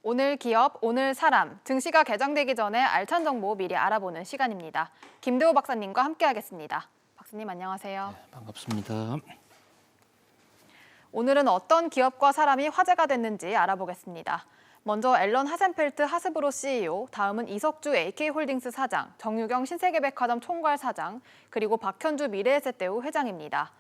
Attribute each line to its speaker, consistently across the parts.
Speaker 1: 오늘 기업, 오늘 사람, 증시가 개장되기 전에 알찬 정보 미리 알아보는 시간입니다. 김대호 박사님과 함께하겠습니다. 박사님 안녕하세요.
Speaker 2: 네, 반갑습니다.
Speaker 1: 오늘은 어떤 기업과 사람이 화제가 됐는지 알아보겠습니다. 먼저 앨런 하센펠트 하스브로 CEO, 다음은 이석주 AK홀딩스 사장, 정유경 신세계백화점 총괄 사장, 그리고 박현주 미래에셋대우 회장입니다.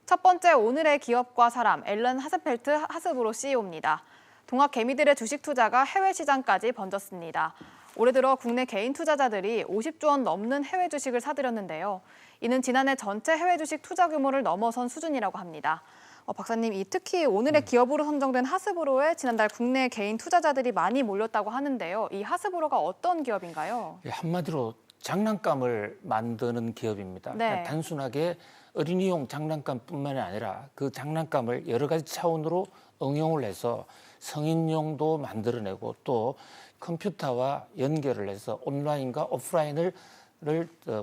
Speaker 1: 첫 번째 오늘의 기업과 사람, 앨런 하센펠트 하스브로 CEO입니다. 동학 개미들의 주식 투자가 해외 시장까지 번졌습니다. 올해 들어 국내 개인 투자자들이 50조 원 넘는 해외 주식을 사들였는데요. 이는 지난해 전체 해외 주식 투자 규모를 넘어선 수준이라고 합니다. 박사님, 특히 오늘의 기업으로 선정된 하스브로에 지난달 국내 개인 투자자들이 많이 몰렸다고 하는데요. 이 하스브로가 어떤 기업인가요?
Speaker 2: 한마디로 장난감을 만드는 기업입니다.
Speaker 1: 네.
Speaker 2: 단순하게 어린이용 장난감뿐만이 아니라 그 장난감을 여러 가지 차원으로 응용을 해서 성인용도 만들어내고 또 컴퓨터와 연결을 해서 온라인과 오프라인을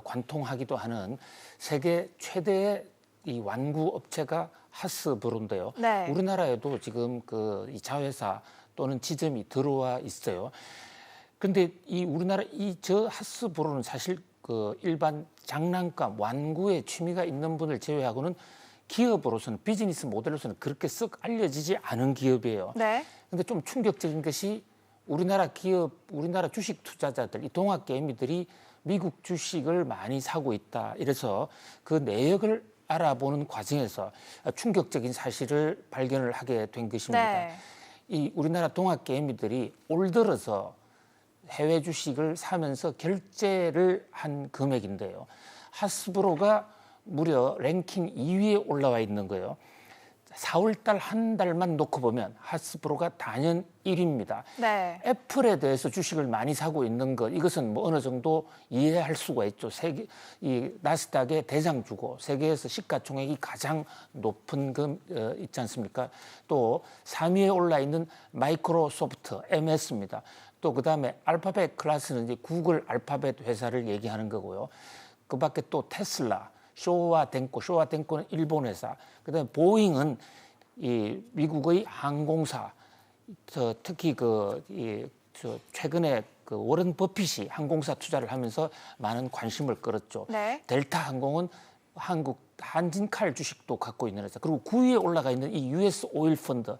Speaker 2: 관통하기도 하는 세계 최대의 이 완구 업체가 하스브로인데요.
Speaker 1: 네.
Speaker 2: 우리나라에도 지금 이 자회사 또는 지점이 들어와 있어요. 그런데 이 우리나라 저 하스브로는 사실 일반 장난감 완구에 취미가 있는 분을 제외하고는 기업으로서는 비즈니스 모델로서는 그렇게 썩 알려지지 않은 기업이에요.
Speaker 1: 네.
Speaker 2: 근데 좀 충격적인 것이 우리나라 기업, 우리나라 주식 투자자들, 이 동학 개미들이 미국 주식을 많이 사고 있다. 이래서 그 내역을 알아보는 과정에서 충격적인 사실을 발견을 하게 된 것입니다.
Speaker 1: 네.
Speaker 2: 이 우리나라 동학 개미들이 올 들어서 해외 주식을 사면서 결제를 한 금액인데요. 하스브로가 무려 랭킹 2위에 올라와 있는 거예요. 4월 달 한 달만 놓고 보면 하스브로가 단연 1위입니다.
Speaker 1: 네.
Speaker 2: 애플에 대해서 주식을 많이 사고 있는 것, 이것은 뭐 어느 정도 이해할 수가 있죠. 이 나스닥의 대장주고 세계에서 시가총액이 가장 높은 있지 않습니까? 또 3위에 올라 있는 마이크로소프트 MS입니다. 또 그다음에 알파벳 클래스는 이제 구글 알파벳 회사를 얘기하는 거고요. 그밖에 또 테슬라, 쇼와 덴코는 일본 회사, 그다음에 보잉은 이 미국의 항공사, 특히 최근에 워런 버핏이 항공사 투자를 하면서 많은 관심을 끌었죠.
Speaker 1: 네.
Speaker 2: 델타 항공은 한국 한진칼 주식도 갖고 있는 회사, 그리고 9위에 올라가 있는 이 US 오일 펀드,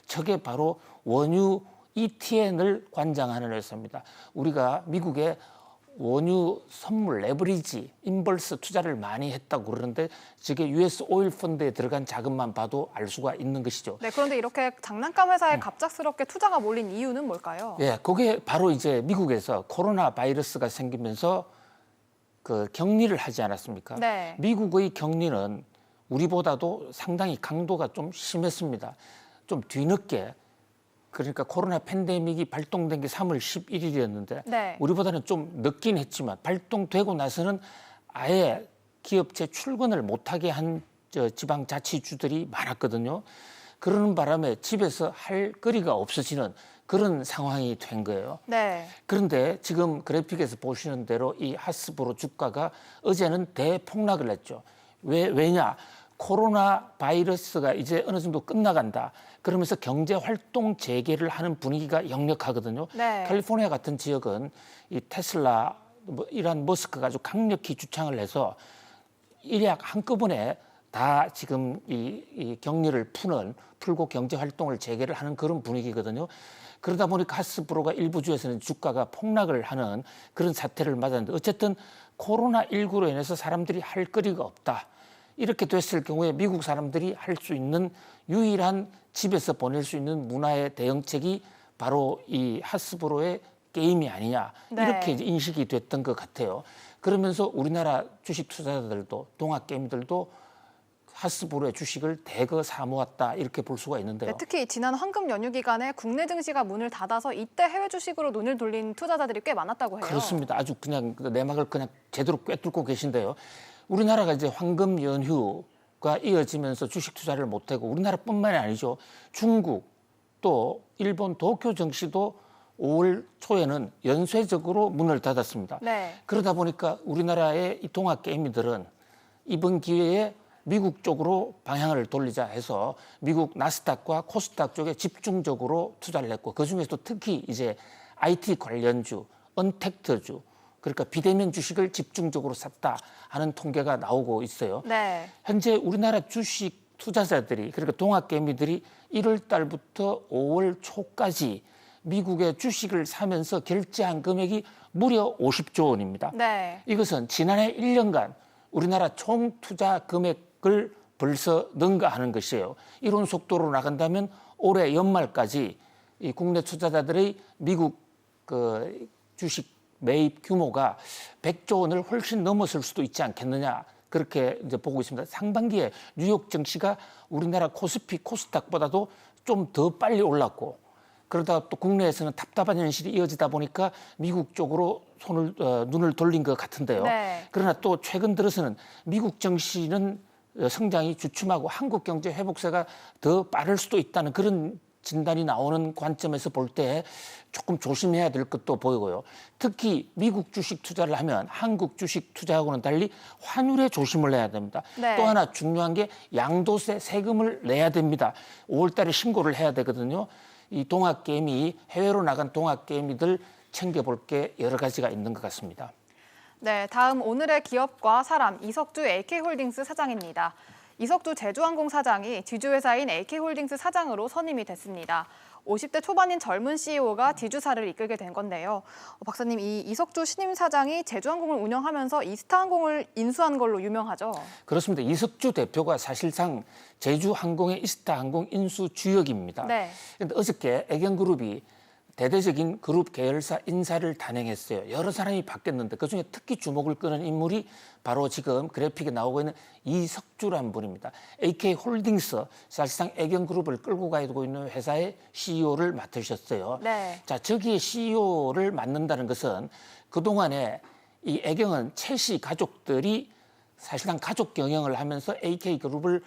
Speaker 2: 저게 바로 원유 ETN을 관장하는 회사입니다. 우리가 미국에 원유 선물, 레버리지, 인버스 투자를 많이 했다고 그러는데 저게 US 오일 펀드에 들어간 자금만 봐도 알 수가 있는 것이죠.
Speaker 1: 네, 그런데 이렇게 장난감 회사에 갑작스럽게 투자가 몰린 이유는 뭘까요?
Speaker 2: 예, 그게 바로 이제 미국에서 코로나 바이러스가 생기면서 격리를 하지 않았습니까?
Speaker 1: 네.
Speaker 2: 미국의 격리는 우리보다도 상당히 강도가 좀 심했습니다. 좀 뒤늦게. 그러니까 코로나 팬데믹이 발동된 게 3월 11일이었는데
Speaker 1: 네.
Speaker 2: 우리보다는 좀 늦긴 했지만 발동되고 나서는 아예 기업체 출근을 못하게 한 지방자치주들이 많았거든요. 그러는 바람에 집에서 할 거리가 없어지는 그런 상황이 된 거예요.
Speaker 1: 네.
Speaker 2: 그런데 지금 그래픽에서 보시는 대로 이 하스브로 주가가 어제는 대폭락을 했죠. 왜냐? 코로나 바이러스가 이제 어느 정도 끝나간다. 그러면서 경제 활동 재개를 하는 분위기가 역력하거든요.
Speaker 1: 네.
Speaker 2: 캘리포니아 같은 지역은 이 테슬라, 이런 머스크가 아주 강력히 주창을 해서 일약 한꺼번에 다 지금 이 격리를 풀고 경제 활동을 재개를 하는 그런 분위기거든요. 그러다 보니까 하스브로가 일부 주에서는 주가가 폭락을 하는 그런 사태를 맞았는데 어쨌든 코로나19로 인해서 사람들이 할 거리가 없다. 이렇게 됐을 경우에 미국 사람들이 할 수 있는 유일한 집에서 보낼 수 있는 문화의 대응책이 바로 이 하스브로의 게임이 아니냐.
Speaker 1: 네.
Speaker 2: 이렇게 이제 인식이 됐던 것 같아요. 그러면서 우리나라 주식 투자자들도 동학 게임들도 하스브로의 주식을 대거 사모았다 이렇게 볼 수가 있는데요.
Speaker 1: 네, 특히 지난 황금 연휴 기간에 국내 증시가 문을 닫아서 이때 해외 주식으로 눈을 돌린 투자자들이 꽤 많았다고 해요.
Speaker 2: 그렇습니다. 아주 그냥 내막을 그냥 제대로 꿰뚫고 계신데요. 우리나라가 이제 황금 연휴가 이어지면서 주식 투자를 못하고 우리나라뿐만이 아니죠. 중국 또 일본 도쿄 증시도 5월 초에는 연쇄적으로 문을 닫았습니다.
Speaker 1: 네.
Speaker 2: 그러다 보니까 우리나라의 이 동학 게이미들은 이번 기회에 미국 쪽으로 방향을 돌리자 해서 미국 나스닥과 코스닥 쪽에 집중적으로 투자를 했고 그중에서도 특히 이제 IT 관련주, 언택트주 그러니까 비대면 주식을 집중적으로 샀다 하는 통계가 나오고 있어요.
Speaker 1: 네.
Speaker 2: 현재 우리나라 주식 투자자들이 그러니까 동학개미들이 1월 달부터 5월 초까지 미국의 주식을 사면서 결제한 금액이 무려 50조 원입니다.
Speaker 1: 네.
Speaker 2: 이것은 지난해 1년간 우리나라 총 투자 금액을 벌써 능가하는 것이에요. 이런 속도로 나간다면 올해 연말까지 이 국내 투자자들의 미국 그 주식 매입 규모가 100조 원을 훨씬 넘어설 수도 있지 않겠느냐. 그렇게 이제 보고 있습니다. 상반기에 뉴욕 증시가 우리나라 코스피, 코스닥보다도 좀 더 빨리 올랐고 그러다가 또 국내에서는 답답한 현실이 이어지다 보니까 미국 쪽으로 눈을 돌린 것 같은데요.
Speaker 1: 네.
Speaker 2: 그러나 또 최근 들어서는 미국 증시는 성장이 주춤하고 한국 경제 회복세가 더 빠를 수도 있다는 그런 진단이 나오는 관점에서 볼 때 조금 조심해야 될 것도 보이고요. 특히 미국 주식 투자를 하면 한국 주식 투자하고는 달리 환율에 조심을 해야 됩니다.
Speaker 1: 네.
Speaker 2: 또 하나 중요한 게 양도세 세금을 내야 됩니다. 5월 달에 신고를 해야 되거든요. 이 동학개미, 해외로 나간 동학개미들 챙겨볼 게 여러 가지가 있는 것 같습니다.
Speaker 1: 네, 다음 오늘의 기업과 사람 이석주 AK홀딩스 사장입니다. 이석주 제주항공 사장이 지주회사인 AK홀딩스 사장으로 선임이 됐습니다. 50대 초반인 젊은 CEO가 지주사를 이끌게 된 건데요. 박사님, 이 이석주 신임 사장이 제주항공을 운영하면서 이스타항공을 인수한 걸로 유명하죠?
Speaker 2: 그렇습니다. 이석주 대표가 사실상 제주항공의 이스타항공 인수 주역입니다.
Speaker 1: 네.
Speaker 2: 그런데 어저께 애경그룹이 대대적인 그룹 계열사 인사를 단행했어요. 여러 사람이 바뀌었는데 그중에 특히 주목을 끄는 인물이 바로 지금 그래픽에 나오고 있는 이석주라는 분입니다. AK홀딩스, 사실상 애경그룹을 끌고 가고 있는 회사의 CEO를 맡으셨어요.
Speaker 1: 네.
Speaker 2: 자, 저기에 CEO를 맡는다는 것은 그동안에 이 애경은 최 씨 가족들이 사실상 가족 경영을 하면서 AK그룹을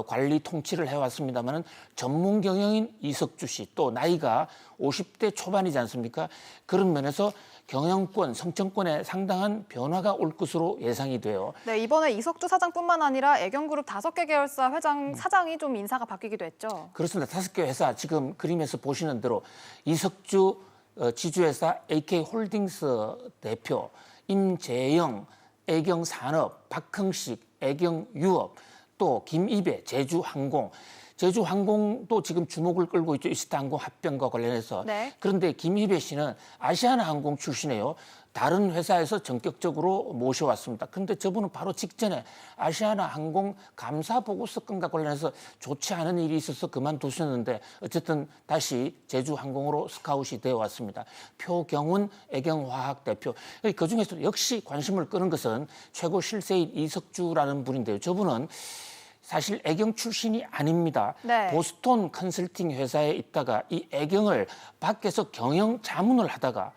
Speaker 2: 관리 통치를 해왔습니다만은 전문 경영인 이석주 씨 또 나이가 50대 초반이지 않습니까? 그런 면에서 경영권, 성청권에 상당한 변화가 올 것으로 예상이 돼요.
Speaker 1: 네, 이번에 이석주 사장뿐만 아니라 애경그룹 5개 계열사 회장 사장이 좀 인사가 바뀌기도 했죠.
Speaker 2: 그렇습니다. 5개 회사 지금 그림에서 보시는 대로 이석주 지주회사 AK홀딩스 대표, 임재영, 애경산업, 박흥식, 애경유업, 또 김입애, 제주항공. 제주항공도 지금 주목을 끌고 있죠. 이스타항공 합병과 관련해서.
Speaker 1: 네.
Speaker 2: 그런데 김입애 씨는 아시아나항공 출신이에요. 다른 회사에서 전격적으로 모셔왔습니다. 그런데 저분은 바로 직전에 아시아나항공 감사 보고서 건과 관련해서 좋지 않은 일이 있어서 그만두셨는데 어쨌든 다시 제주항공으로 스카웃이 되어 왔습니다. 표경훈 애경화학 대표. 그중에서 역시 관심을 끄는 것은 최고 실세인 이석주라는 분인데요. 저분은 사실 애경 출신이 아닙니다.
Speaker 1: 네.
Speaker 2: 보스턴 컨설팅 회사에 있다가 이 애경을 밖에서 경영 자문을 하다가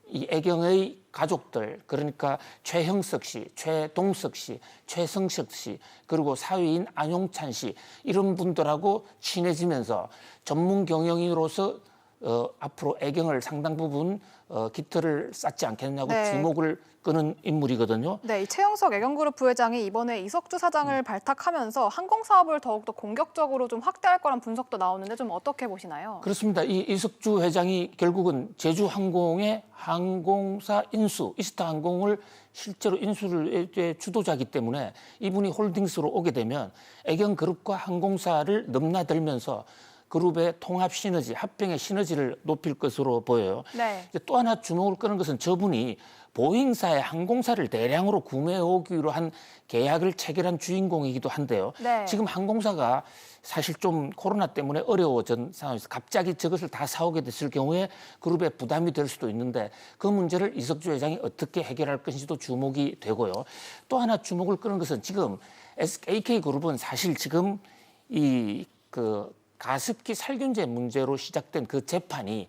Speaker 2: 이 애경의 가족들 그러니까 최형석 씨, 최동석 씨, 최성석 씨 그리고 사위인 안용찬 씨 이런 분들하고 친해지면서 전문 경영인으로서 앞으로 애경을 상당 부분 깃털을 쌓지 않겠냐고
Speaker 1: 네.
Speaker 2: 주목을 끄는 인물이거든요.
Speaker 1: 네, 이 최영석 애경그룹 부회장이 이번에 이석주 사장을 발탁하면서 항공 사업을 더욱더 공격적으로 좀 확대할 거란 분석도 나오는데 좀 어떻게 보시나요?
Speaker 2: 그렇습니다. 이 이석주 회장이 결국은 제주항공의 항공사 인수, 이스타항공을 실제로 인수를 주도자이기 때문에 이분이 홀딩스로 오게 되면 애경그룹과 항공사를 넘나들면서 그룹의 통합 시너지, 합병의 시너지를 높일 것으로 보여요.
Speaker 1: 네.
Speaker 2: 이제 또 하나 주목을 끄는 것은 저분이 보잉사의 항공사를 대량으로 구매해 오기로 한 계약을 체결한 주인공이기도 한데요.
Speaker 1: 네.
Speaker 2: 지금 항공사가 사실 좀 코로나 때문에 어려워진 상황에서 갑자기 저것을 다 사오게 됐을 경우에 그룹에 부담이 될 수도 있는데 그 문제를 이석주 회장이 어떻게 해결할 것인지도 주목이 되고요. 또 하나 주목을 끄는 것은 지금 AK그룹은 사실 지금 가습기 살균제 문제로 시작된 그 재판이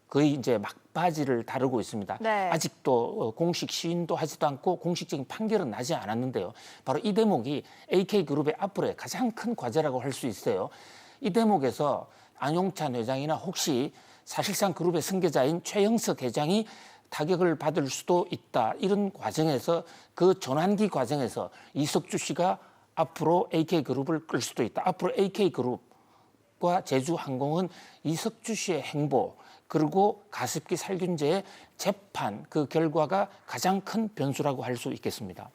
Speaker 2: 거의 이제 막바지를 다루고 있습니다.
Speaker 1: 네.
Speaker 2: 아직도 공식 시인도 하지도 않고 공식적인 판결은 나지 않았는데요. 바로 이 대목이 AK그룹의 앞으로의 가장 큰 과제라고 할 수 있어요. 이 대목에서 안용찬 회장이나 혹시 사실상 그룹의 승계자인 최영석 회장이 타격을 받을 수도 있다. 이런 과정에서 그 전환기 과정에서 이석주 씨가 앞으로 AK그룹을 끌 수도 있다. 앞으로 AK그룹과 제주항공은 이석주 씨의 행보 그리고 가습기 살균제의 재판 그 결과가 가장 큰 변수라고 할 수 있겠습니다.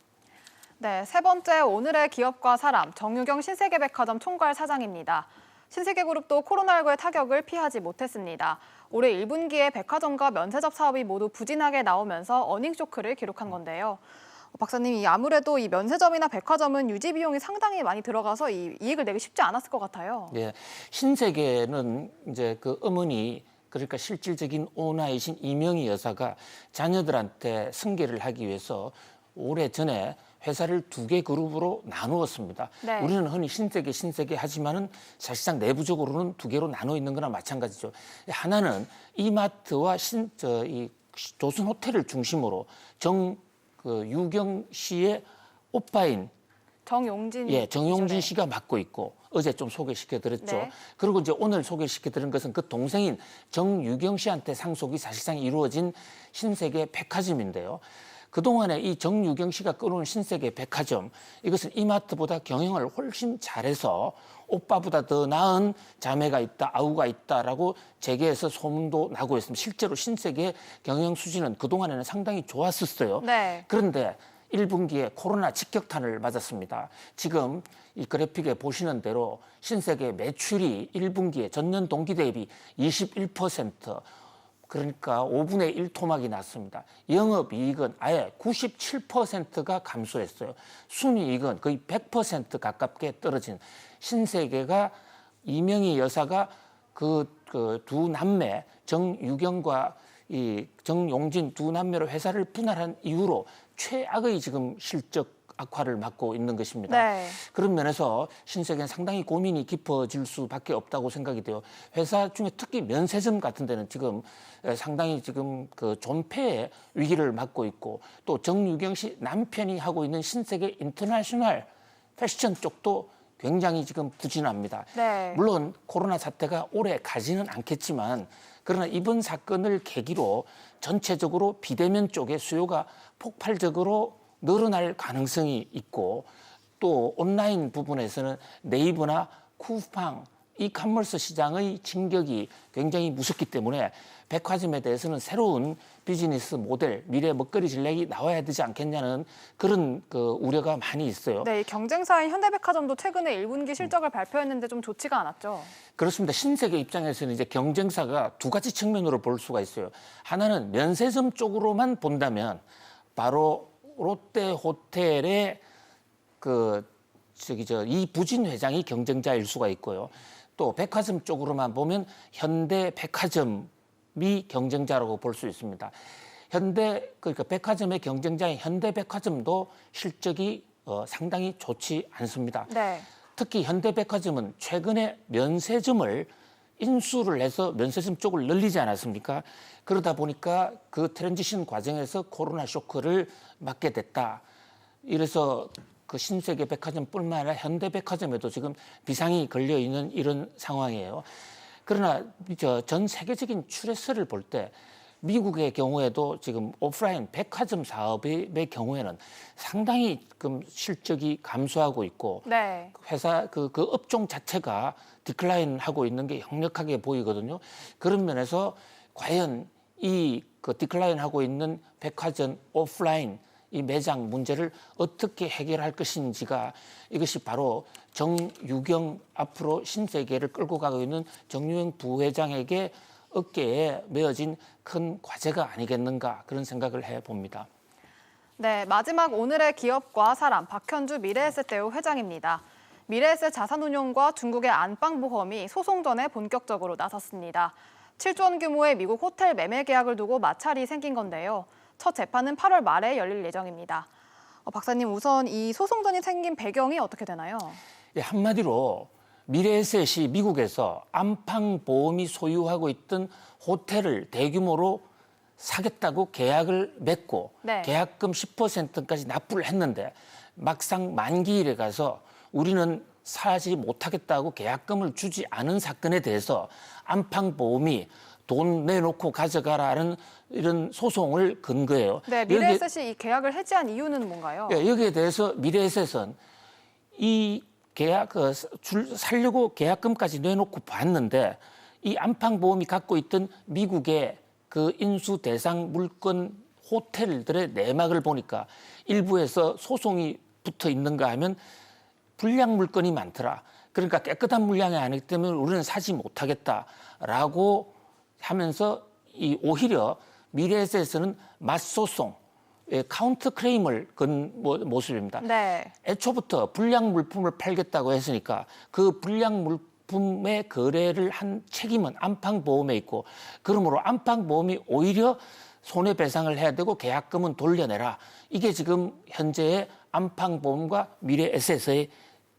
Speaker 1: 네, 세 번째 오늘의 기업과 사람 정유경 신세계백화점 총괄 사장입니다. 신세계그룹도 코로나19의 타격을 피하지 못했습니다. 올해 1분기에 백화점과 면세점 사업이 모두 부진하게 나오면서 어닝 쇼크를 기록한 건데요. 박사님, 아무래도 이 면세점이나 백화점은 유지 비용이 상당히 많이 들어가서 이 이익을 내기 쉽지 않았을 것 같아요.
Speaker 2: 예, 신세계는 이제 그 어머니 그러니까 실질적인 오너이신 이명희 여사가 자녀들한테 승계를 하기 위해서 오래전에 회사를 2개 그룹으로 나누었습니다.
Speaker 1: 네.
Speaker 2: 우리는 흔히 신세계 하지만은 사실상 내부적으로는 2개로 나눠 있는 거나 마찬가지죠. 하나는 이마트와 이 조선 호텔을 중심으로 유경 씨의 오빠인 정용진 씨가 맡고 있고 어제 좀 소개시켜드렸죠.
Speaker 1: 네.
Speaker 2: 그리고 이제 오늘 소개시켜드린 것은 그 동생인 정유경 씨한테 상속이 사실상 이루어진 신세계 백화점인데요. 그동안에 이 정유경 씨가 끌어온 신세계 백화점 이것은 이마트보다 경영을 훨씬 잘해서 오빠보다 더 나은 자매가 있다, 아우가 있다라고 재계에서 소문도 나고 있습니다. 실제로 신세계 경영 수준은 그동안에는 상당히 좋았었어요.
Speaker 1: 네.
Speaker 2: 그런데 1분기에 코로나 직격탄을 맞았습니다. 지금 이 그래픽에 보시는 대로 신세계 매출이 1분기에 전년 동기 대비 21% 그러니까 5분의 1 토막이 났습니다. 영업이익은 아예 97%가 감소했어요. 순이익은 거의 100% 가깝게 떨어진 신세계가 이명희 여사가 그 두 남매 정유경과 이 정용진 두 남매로 회사를 분할한 이후로 최악의 지금 실적 악화를 맞고 있는 것입니다.
Speaker 1: 네.
Speaker 2: 그런 면에서 신세계는 상당히 고민이 깊어질 수밖에 없다고 생각이 돼요. 회사 중에 특히 면세점 같은 데는 지금 상당히 지금 그 존폐의 위기를 맞고 있고 또 정유경 씨 남편이 하고 있는 신세계 인터내셔널 패션 쪽도 굉장히 지금 부진합니다.
Speaker 1: 네.
Speaker 2: 물론 코로나 사태가 오래 가지는 않겠지만 그러나 이번 사건을 계기로 전체적으로 비대면 쪽의 수요가 폭발적으로 늘어날 가능성이 있고 또 온라인 부분에서는 네이버나 쿠팡, 이커머스 시장의 진격이 굉장히 무섭기 때문에 백화점에 대해서는 새로운 비즈니스 모델, 미래 먹거리 전략이 나와야 되지 않겠냐는 그런 그 우려가 많이 있어요.
Speaker 1: 네, 이 경쟁사인 현대백화점도 최근에 1분기 실적을 발표했는데 좀 좋지가 않았죠.
Speaker 2: 그렇습니다. 신세계 입장에서는 이제 경쟁사가 두 가지 측면으로 볼 수가 있어요. 하나는 면세점 쪽으로만 본다면 바로 롯데 호텔의 이부진 회장이 경쟁자일 수가 있고요. 또 백화점 쪽으로만 보면 현대백화점이 경쟁자라고 볼 수 있습니다. 그러니까 백화점의 경쟁자인 현대백화점도 실적이 상당히 좋지 않습니다.
Speaker 1: 네.
Speaker 2: 특히 현대백화점은 최근에 면세점을 인수를 해서 면세점 쪽을 늘리지 않았습니까? 그러다 보니까 그 트랜지션 과정에서 코로나 쇼크를 맞게 됐다. 이래서 그 신세계 백화점뿐만 아니라 현대백화점에도 지금 비상이 걸려 있는 이런 상황이에요. 그러나 전 세계적인 추세를 볼 때 미국의 경우에도 지금 오프라인 백화점 사업의 경우에는 상당히 실적이 감소하고 있고
Speaker 1: 네.
Speaker 2: 회사 그 업종 자체가 디클라인 하고 있는 게 역력하게 보이거든요. 그런 면에서 과연 이 디클라인 하고 있는 백화점 오프라인 이 매장 문제를 어떻게 해결할 것인지가 이것이 바로 정유경 앞으로 신세계를 끌고 가고 있는 정유경 부회장에게 어깨에 메어진 큰 과제가 아니겠는가 그런 생각을 해봅니다.
Speaker 1: 네, 마지막 오늘의 기업과 사람 박현주 미래에셋대우 회장입니다. 미래에셋 자산운용과 중국의 안방보험이 소송전에 본격적으로 나섰습니다. 7조 원 규모의 미국 호텔 매매 계약을 두고 마찰이 생긴 건데요. 첫 재판은 8월 말에 열릴 예정입니다. 박사님, 우선 이 소송전이 생긴 배경이 어떻게 되나요?
Speaker 2: 예, 한마디로 미래에셋이 미국에서 안방보험이 소유하고 있던 호텔을 대규모로 사겠다고 계약을 맺고
Speaker 1: 네.
Speaker 2: 계약금 10%까지 납부를 했는데 막상 만기일에 가서 우리는 사지 못하겠다고 계약금을 주지 않은 사건에 대해서 안방보험이 돈 내놓고 가져가라는 이런 소송을 건 거예요.
Speaker 1: 네, 미래에셋이 이 계약을 해지한 이유는 뭔가요?
Speaker 2: 여기에 대해서 미래에셋은 이 계약 살려고 계약금까지 내놓고 봤는데 이 안방보험이 갖고 있던 미국의 그 인수 대상 물건 호텔들의 내막을 보니까 일부에서 소송이 붙어 있는가 하면 불량 물건이 많더라. 그러니까 깨끗한 물량이 아니기 때문에 우리는 사지 못하겠다라고 하면서 오히려 미래에셋에서는 맞소송, 카운터 클레임을 건 모습입니다.
Speaker 1: 네.
Speaker 2: 애초부터 불량 물품을 팔겠다고 했으니까 그 불량 물품의 거래를 한 책임은 안방보험에 있고 그러므로 안방보험이 오히려 손해배상을 해야 되고 계약금은 돌려내라. 이게 지금 현재의 안방보험과 미래에셋의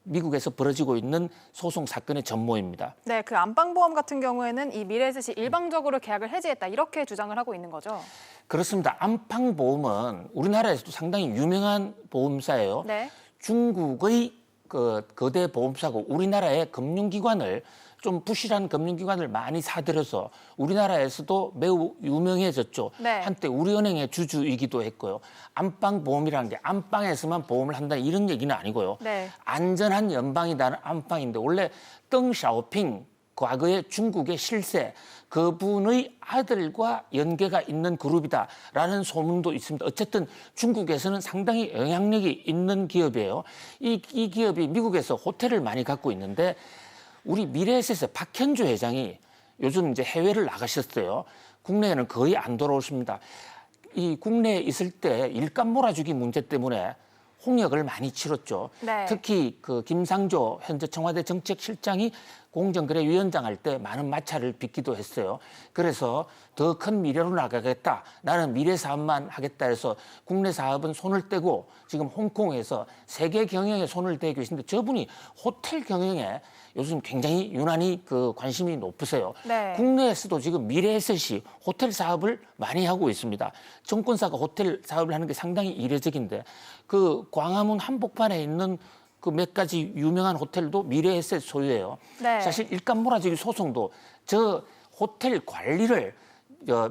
Speaker 2: 미국에서 벌어지고 있는 소송 사건의 전모입니다.
Speaker 1: 네, 그 안방보험 같은 경우에는 이 미래에셋이 일방적으로 계약을 해지했다 이렇게 주장을 하고 있는 거죠.
Speaker 2: 그렇습니다. 안방보험은 우리나라에서도 상당히 유명한 보험사예요.
Speaker 1: 네.
Speaker 2: 중국의 그 거대 보험사고 우리나라의 금융기관을 좀 부실한 금융기관을 많이 사들여서 우리나라에서도 매우 유명해졌죠.
Speaker 1: 네.
Speaker 2: 한때 우리은행의 주주이기도 했고요. 안방보험이라는 게 안방에서만 보험을 한다 이런 얘기는 아니고요.
Speaker 1: 네.
Speaker 2: 안전한 연방이다는 안방인데 원래 덩 샤오핑 과거의 중국의 실세 그분의 아들과 연계가 있는 그룹이다라는 소문도 있습니다. 어쨌든 중국에서는 상당히 영향력이 있는 기업이에요. 이 기업이 미국에서 호텔을 많이 갖고 있는데 우리 미래에셋의 박현주 회장이 요즘 이제 해외를 나가셨어요. 국내에는 거의 안 돌아오십니다. 이 국내에 있을 때 일감 몰아주기 문제 때문에 홍역을 많이 치렀죠.
Speaker 1: 네.
Speaker 2: 특히 그 김상조 현재 청와대 정책실장이 공정거래위원장 할 때 많은 마찰을 빚기도 했어요. 그래서 더 큰 미래로 나가겠다. 나는 미래 사업만 하겠다 해서 국내 사업은 손을 떼고 지금 홍콩에서 세계 경영에 손을 대고 계신데 저분이 호텔 경영에 요즘 굉장히 유난히 그 관심이 높으세요.
Speaker 1: 네.
Speaker 2: 국내에서도 지금 미래에셋이 호텔 사업을 많이 하고 있습니다. 정권사가 호텔 사업을 하는 게 상당히 이례적인데 그 광화문 한복판에 있는 그 몇 가지 유명한 호텔도 미래에셋 소유예요.
Speaker 1: 네.
Speaker 2: 사실 일감 몰아주기 소송도 저 호텔 관리를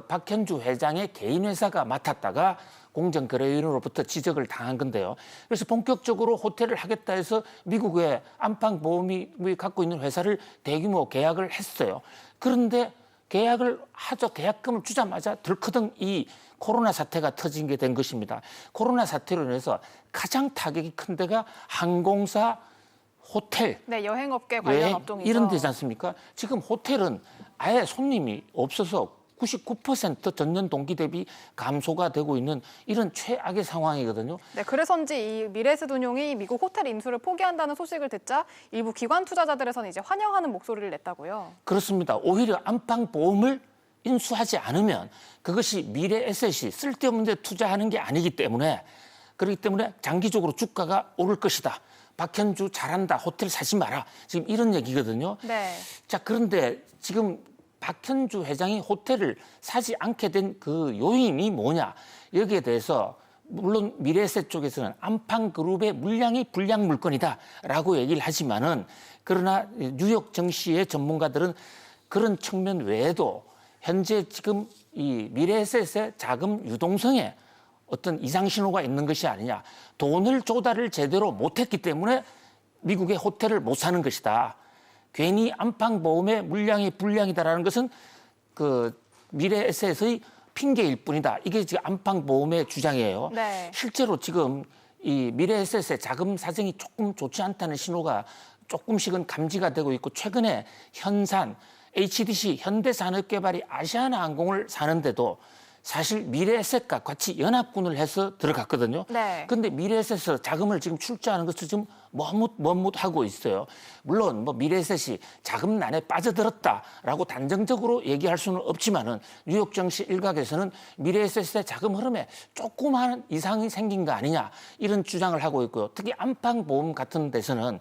Speaker 2: 박현주 회장의 개인 회사가 맡았다가 공정거래위원회로부터 지적을 당한 건데요. 그래서 본격적으로 호텔을 하겠다 해서 미국의 안방보험이 갖고 있는 회사를 대규모 계약을 했어요. 그런데 계약을 하죠. 계약금을 주자마자 덜커덩 이 코로나 사태가 터진 게 된 것입니다. 코로나 사태로 인해서 가장 타격이 큰 데가 항공사, 호텔,
Speaker 1: 네, 여행업계 관련 업종이죠.
Speaker 2: 이런 데지 않습니까? 지금 호텔은 아예 손님이 없어서 99% 전년 동기 대비 감소가 되고 있는 이런 최악의 상황이거든요.
Speaker 1: 네, 그래서인지 이 미래에셋 운용이 미국 호텔 인수를 포기한다는 소식을 듣자 일부 기관 투자자들에서는 이제 환영하는 목소리를 냈다고요.
Speaker 2: 그렇습니다. 오히려 안방보험을 인수하지 않으면 그것이 미래에셋이 쓸데없는 데 투자하는 게 아니기 때문에 그렇기 때문에 장기적으로 주가가 오를 것이다. 박현주 잘한다. 호텔 사지 마라. 지금 이런 얘기거든요.
Speaker 1: 네.
Speaker 2: 자, 그런데 지금 박현주 회장이 호텔을 사지 않게 된 그 요인이 뭐냐? 여기에 대해서 물론 미래에셋 쪽에서는 안방그룹의 물량이 불량 물건이다라고 얘기를 하지만은 그러나 뉴욕 증시의 전문가들은 그런 측면 외에도 현재 지금 이 미래에셋의 자금 유동성에 어떤 이상 신호가 있는 것이 아니냐. 돈을 조달을 제대로 못했기 때문에 미국의 호텔을 못 사는 것이다. 괜히 안방보험의 물량이 불량이다라는 것은 그 미래에셋의 핑계일 뿐이다. 이게 지금 안방보험의 주장이에요.
Speaker 1: 네.
Speaker 2: 실제로 지금 이 미래에셋의 자금 사정이 조금 좋지 않다는 신호가 조금씩은 감지가 되고 있고 최근에 현산, HDC, 현대산업개발이 아시아나항공을 사는데도 사실 미래에셋과 같이 연합군을 해서 들어갔거든요.
Speaker 1: 네.
Speaker 2: 근데 미래에셋에서 자금을 지금 출자하는 것을 지금 머뭇하고 있어요. 물론 뭐 미래에셋이 자금난에 빠져들었다라고 단정적으로 얘기할 수는 없지만은 뉴욕 증시 일각에서는 미래에셋의 자금 흐름에 조그마한 이상이 생긴 거 아니냐 이런 주장을 하고 있고요. 특히 안방보험 같은 데서는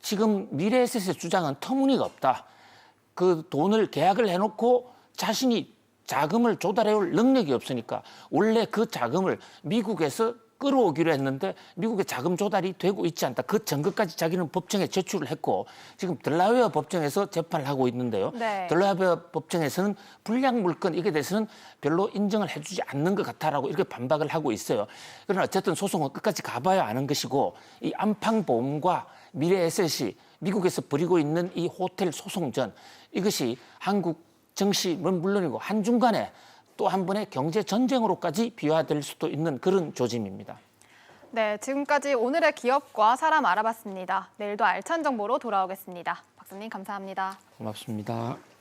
Speaker 2: 지금 미래에셋의 주장은 터무니가 없다. 그 돈을 계약을 해놓고 자신이 자금을 조달해올 능력이 없으니까 원래 그 자금을 미국에서 끌어오기로 했는데 미국의 자금 조달이 되고 있지 않다. 그 증거까지 자기는 법정에 제출을 했고 지금 델라웨어 법정에서 재판을 하고 있는데요.
Speaker 1: 네.
Speaker 2: 델라웨어 법정에서는 불량 물건 이게 대해서는 별로 인정을 해주지 않는 것 같다라고 이렇게 반박을 하고 있어요. 그러나 어쨌든 소송은 끝까지 가봐야 아는 것이고 이 안팡보험과 미래에셋이 미국에서 벌이고 있는 이 호텔 소송전 이것이 한국 정치는 물론이고 한중간에 또 한 번의 경제 전쟁으로까지 비화될 수도 있는 그런 조짐입니다.
Speaker 1: 네, 지금까지 오늘의 기업과 사람 알아봤습니다. 내일도 알찬 정보로 돌아오겠습니다. 박사님 감사합니다.
Speaker 2: 고맙습니다.